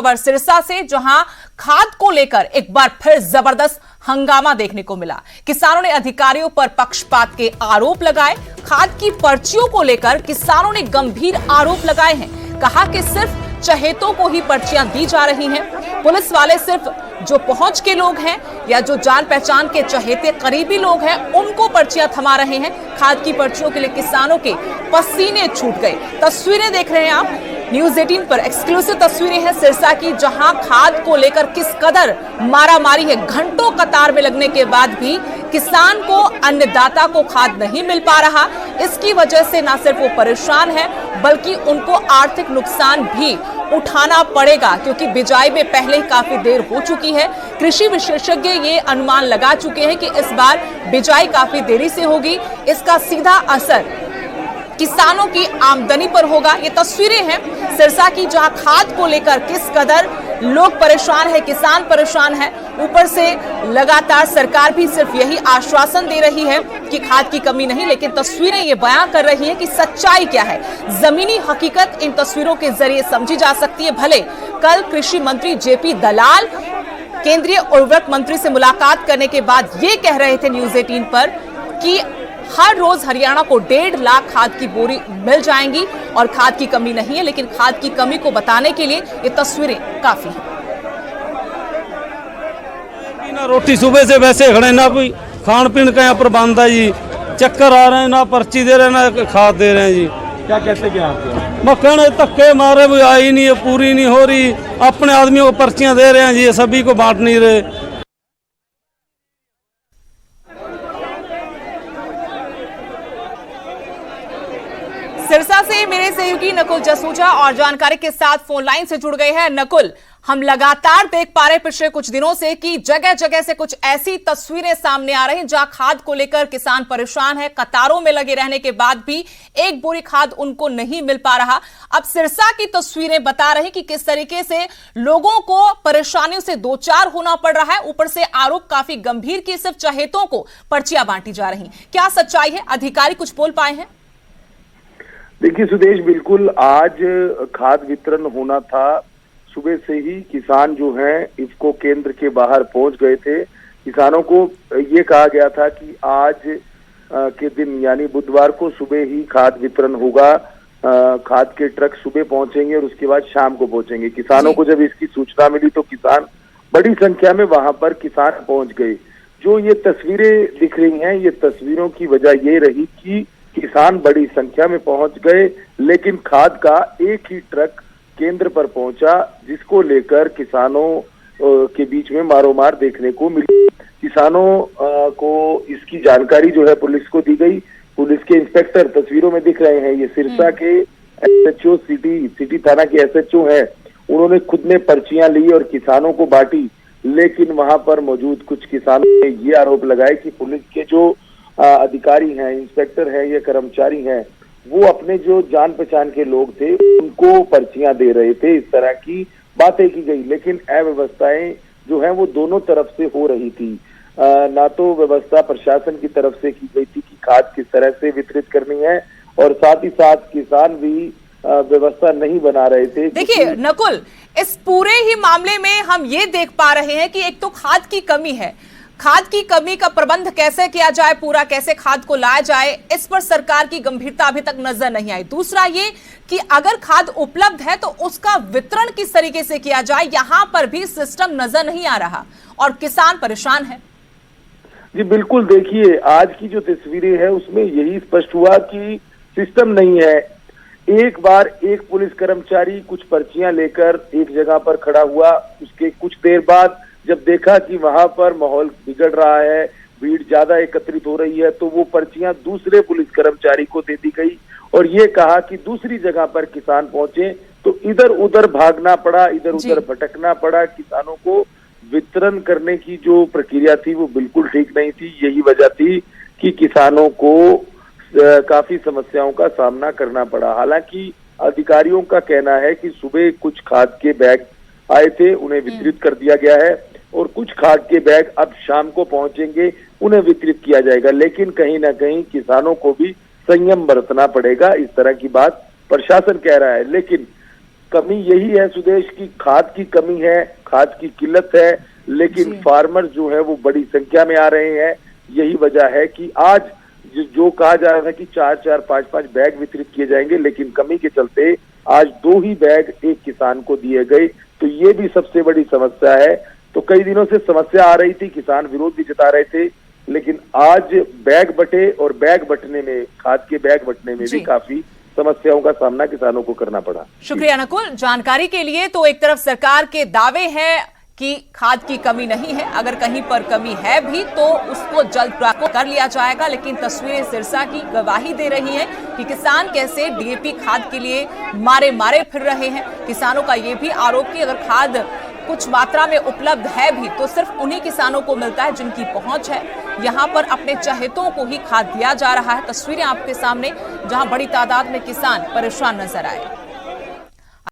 खबर सिरसा से, जहां खाद को लेकर एक बार फिर जबरदस्त हंगामा देखने को मिला। किसानों ने अधिकारियों पर पक्षपात के आरोप लगाए। खाद की पर्चियों को लेकर किसानों ने गंभीर आरोप लगाए हैं। कहा कि सिर्फ चहेतों को ही पर्चियां दी जा रही हैं। पुलिस वाले सिर्फ जो पहुंच के लोग हैं या जो जान पहचान के चहेते करीबी लोग हैं उनको पर्चियां थमा रहे हैं। खाद की पर्चियों के लिए किसानों के पसीने छूट गए। तस्वीरें देख रहे हैं आप, न्यूज 18 पर एक्सक्लूसिव तस्वीरें हैं सिरसा की, जहां खाद को लेकर किस कदर मारामारी है। घंटों कतार में लगने के बाद भी किसान को, अन्नदाता को खाद नहीं मिल पा रहा। इसकी वजह से न सिर्फ वो परेशान है बल्कि उनको आर्थिक नुकसान भी उठाना पड़ेगा, क्योंकि बिजाई में पहले ही काफी देर हो चुकी है। कृषि विशेषज्ञ ये अनुमान लगा चुके हैं कि इस बार बिजाई काफी देरी से होगी। इसका सीधा असर किसानों की आमदनी पर होगा। ये तस्वीरें हैं सिरसा की, जहां खाद को लेकर किस कदर लोग परेशान है, किसान परेशान है। ऊपर से लगातार सरकार भी सिर्फ यही आश्वासन दे रही है कि खाद की कमी नहीं, लेकिन तस्वीरें ये बयां कर रही हैं कि सच्चाई क्या है। जमीनी हकीकत इन तस्वीरों के जरिए समझी जा सकती है। भले कल कृषि मंत्री जेपी दलाल केंद्रीय उर्वरक मंत्री से मुलाकात करने के बाद ये कह रहे थे न्यूज 18 पर कि हर रोज हरियाणा को 1.5 लाख खाद की बोरी मिल जाएंगी और खाद की कमी नहीं है, लेकिन खाद की कमी को बताने के लिए ये तस्वीरें काफी हैं। ना रोटी सुबह से वैसे खड़े, ना कोई खान पीन का यहाँ प्रबंध है जी। चक्कर आ रहे हैं, ना पर्ची दे रहे हैं ना खाद दे रहे हैं जी। क्या कहते क्या मक्खन धक्के मारे भी आई नहीं है, पूरी नहीं हो रही। अपने आदमियों को पर्चियां दे रहे हैं जी, सभी को बांट नहीं रहे। सिरसा से मेरे सहयोगी नकुल जसूजा और जानकारी के साथ फोन लाइन से जुड़ गए हैं। नकुल, हम लगातार देख पा रहे हैं पिछले कुछ दिनों से कि जगह जगह से कुछ ऐसी तस्वीरें सामने आ रही हैं जहां खाद को लेकर किसान परेशान है। कतारों में लगे रहने के बाद भी एक बोरी खाद उनको नहीं मिल पा रहा। अब सिरसा की तस्वीरें बता रही कि किस तरीके से लोगों को परेशानियों से दो चार होना पड़ रहा है। ऊपर से आरोप काफी गंभीर कि सिर्फ चहेतों को पर्चियां बांटी जा रही। क्या सच्चाई है? अधिकारी कुछ बोल पाए हैं? देखिए सुदेश, बिल्कुल आज खाद वितरण होना था। सुबह से ही किसान जो हैं इफको केंद्र के बाहर पहुंच गए थे। किसानों को ये कहा गया था कि आज के दिन यानी बुधवार को सुबह ही खाद वितरण होगा। खाद के ट्रक सुबह पहुंचेंगे और उसके बाद शाम को पहुंचेंगे। किसानों को जब इसकी सूचना मिली तो किसान बड़ी संख्या में वहां पर किसान पहुंच गए। जो ये तस्वीरें दिख रही हैं, ये तस्वीरों की वजह ये रही कि किसान बड़ी संख्या में पहुंच गए, लेकिन खाद का एक ही ट्रक केंद्र पर पहुंचा, जिसको लेकर किसानों के बीच में मारोमार देखने को मिली। किसानों को इसकी जानकारी जो है पुलिस को दी गई। पुलिस के इंस्पेक्टर तस्वीरों में दिख रहे हैं, ये सिरसा के एसएचओ सिटी थाना के एसएचओ हैं। उन्होंने खुद ने पर्चियां ली और किसानों को बांटी, लेकिन वहां पर मौजूद कुछ किसानों ने ये आरोप लगाए कि पुलिस के जो अधिकारी हैं, इंस्पेक्टर हैं या कर्मचारी हैं, वो अपने जो जान पहचान के लोग थे उनको पर्चियां दे रहे थे। इस तरह की बातें की गई, लेकिन अव्यवस्थाएं जो हैं वो दोनों तरफ से हो रही थी। ना तो व्यवस्था प्रशासन की तरफ से की गई थी कि खाद किस तरह से वितरित करनी है, और साथ ही साथ किसान भी व्यवस्था नहीं बना रहे थे। देखिए नकुल, इस पूरे ही मामले में हम ये देख पा रहे हैं कि एक तो खाद की कमी है। खाद की कमी का प्रबंध कैसे किया जाए, पूरा कैसे खाद को लाया जाए, इस पर सरकार की गंभीरता अभी तक नजर नहीं आई। दूसरा ये कि अगर खाद उपलब्ध है तो उसका वितरण किस तरीके से किया जाए, यहां पर भी सिस्टम नजर नहीं आ रहा और किसान परेशान है। जी बिल्कुल, देखिए आज की जो तस्वीरें हैं उसमें यही स्पष्ट हुआ कि सिस्टम नहीं है। एक बार एक पुलिस कर्मचारी कुछ पर्चियां लेकर एक जगह पर खड़ा हुआ, उसके कुछ देर बाद जब देखा कि वहां पर माहौल बिगड़ रहा है, भीड़ ज्यादा एकत्रित हो रही है, तो वो पर्चियां दूसरे पुलिस कर्मचारी को दे दी गई और ये कहा कि दूसरी जगह पर किसान पहुंचे। तो इधर उधर भागना पड़ा, इधर उधर भटकना पड़ा। किसानों को वितरण करने की जो प्रक्रिया थी वो बिल्कुल ठीक नहीं थी। यही वजह थी कि किसानों को काफी समस्याओं का सामना करना पड़ा। हालांकि अधिकारियों का कहना है कि सुबह कुछ खाद के बैग आए थे, उन्हें वितरित कर दिया गया है, और कुछ खाद के बैग अब शाम को पहुंचेंगे, उन्हें वितरित किया जाएगा। लेकिन कहीं ना कहीं किसानों को भी संयम बरतना पड़ेगा, इस तरह की बात प्रशासन कह रहा है। लेकिन कमी यही है सुदेश की खाद की कमी है, खाद की किल्लत है, लेकिन फार्मर जो है वो बड़ी संख्या में आ रहे हैं। यही वजह है कि आज जो कहा जा रहा था कि 4-4, 5-5 बैग वितरित किए जाएंगे, लेकिन कमी के चलते आज 2 ही बैग एक किसान को दिए गए। तो ये भी सबसे बड़ी समस्या है। तो कई दिनों से समस्या आ रही थी, किसान विरोध भी जता रहे थे, लेकिन आज बैग बटे और बैग बटने में, खाद के बैग बटने में भी काफी समस्याओं का सामना किसानों को करना पड़ा। शुक्रिया नकुल जानकारी के लिए। तो एक तरफ सरकार के दावे हैं कि खाद की कमी नहीं है, अगर कहीं पर कमी है भी तो उसको जल्द प्राप्त कर लिया जाएगा, लेकिन तस्वीरें सिरसा की गवाही दे रही हैं कि किसान कैसे डीएपी खाद के लिए मारे मारे फिर रहे हैं। किसानों का ये भी आरोप कि अगर खाद कुछ मात्रा में उपलब्ध है भी तो सिर्फ उन्हीं किसानों को मिलता है जिनकी पहुंच है। यहां पर अपने चहेतों को ही खाद दिया जा रहा है। तस्वीरें आपके सामने, जहां बड़ी तादाद में किसान परेशान नजर आए।